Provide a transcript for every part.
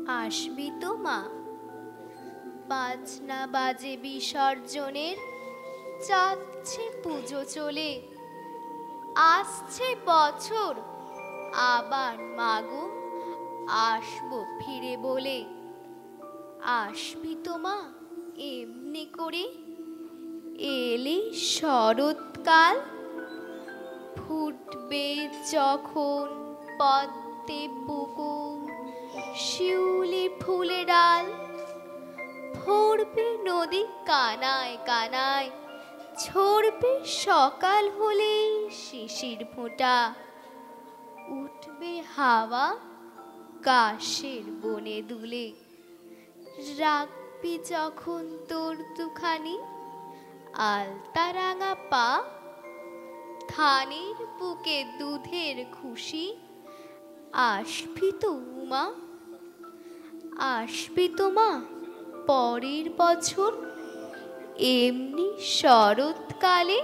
আসবি তো মা? বাজনা বাজে বিসর্জনের, যাচ্ছে পুজো চলে, আসছে বছর, আবার মাগো আসবো ফিরে বলে। আসবি তো মা এমনি করে? এলে শরৎকাল, ফুটবে যখন পদ্মে পুকুর, শিউলি ফুলে ডাল, ভরবে নদী কানায় কানায়, ঝরবে সকাল হলেই শিশির ফোঁটা, উঠবে হাওয়া কাশের বনে দুলে। রাখবি যখন তোর দুখানি আলতা রাঙা পা, ধানের বুকে দুধের খুশি, আসবি তো উমা? আসবি তো মা পরের বছর এমনি শরৎকালে?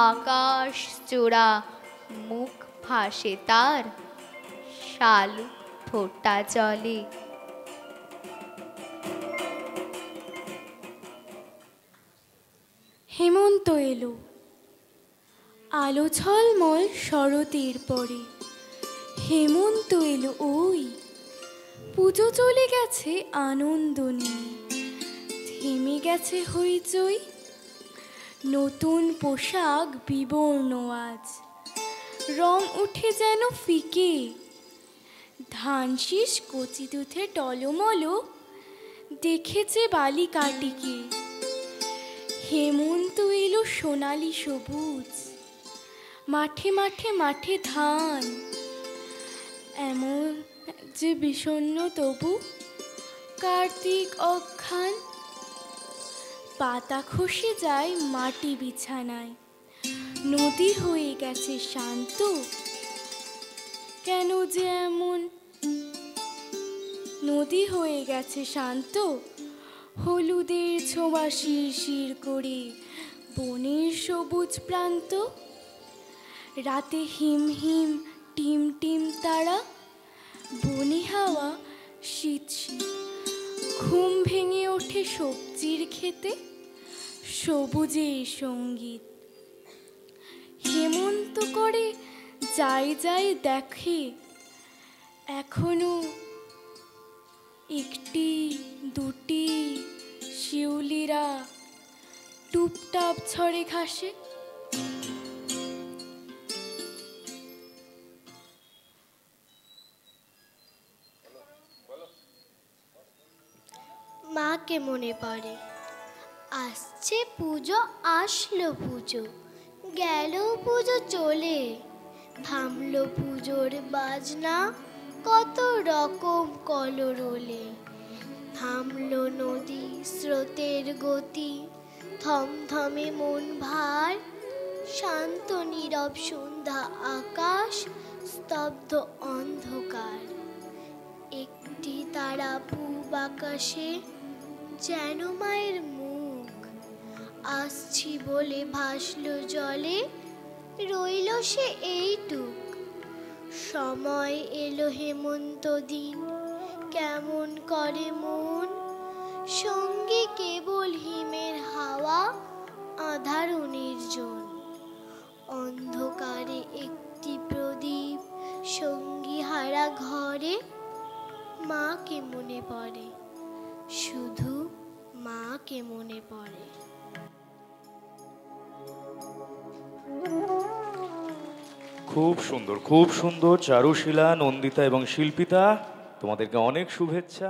আকাশ চোরা মুখ ভাসে তার, শালুক ফোঁটা জলে। হেমন্ত এলো, আলো ঝলমল শরতের পরে। হেমন্ত এলো ওই, পুজো চলে গেছে আনন্দ নিয়ে, থেমে গেছে হইচই। নতুন পোশাক বিবর্ণ আজ, রং উঠে যেন ফিকে। ধান শীষ কচি দুধে টলমল, দেখেছে বালিকাটিকে। হেমন্ত এলো সোনালি সবুজ, মাঠে মাঠে মাঠে ধান। এমন যে বিষণ্ণ তবু কার্তিক অঘ্রাণ। পাতা খসে যায় মাটি বিছানায়, নদী হয়ে গেছে শান্ত। কেন যে এমন? নদী হয়ে গেছে শান্ত, হলুদের ছোঁয়া শিরশির করে বনের সবুজ প্রান্ত। রাতে হিম হিম টিম টিম তারা, বনে হাওয়া শীত শীত। ঘুম ভেঙে ওঠে সবজির খেতে, সবুজের সঙ্গীত। হেমন্ত করে যাই যাই দেখে, এখনো একটি দুটি শিউলিরা টুপটাপ ছড়ে ঘাসে। মাকে মনে পড়ে, আসছে পুজো, আসলো পুজো, গেল পুজো চলে। থামলো পুজোর বাজনা, কত রকম কলরোলে। থামলো নদী স্রোতের গতি, থমথমে মন ভার। শান্ত নীরব সন্ধ্যা আকাশ, স্তব্ধ অন্ধকার। একটি তারা পূব আকাশে, যেন মায়ের মুখ। আসছি বলে ভাসলো জলে, রইল সে এইটুক। সময় এলো হেমন্ত দিন, কেমন করে মন। সঙ্গে কেবল হিমের হাওয়া, আঁধার নির্জন। অন্ধকারে একটি প্রদীপ, সঙ্গী হারা ঘরে। মাকে মনে পড়ে, শুধু মাকে মনে পড়ে। খুব সুন্দর, খুব সুন্দর। চারুশীলা, নন্দিতা এবং শিল্পিতা, তোমাদেরকে অনেক শুভেচ্ছা।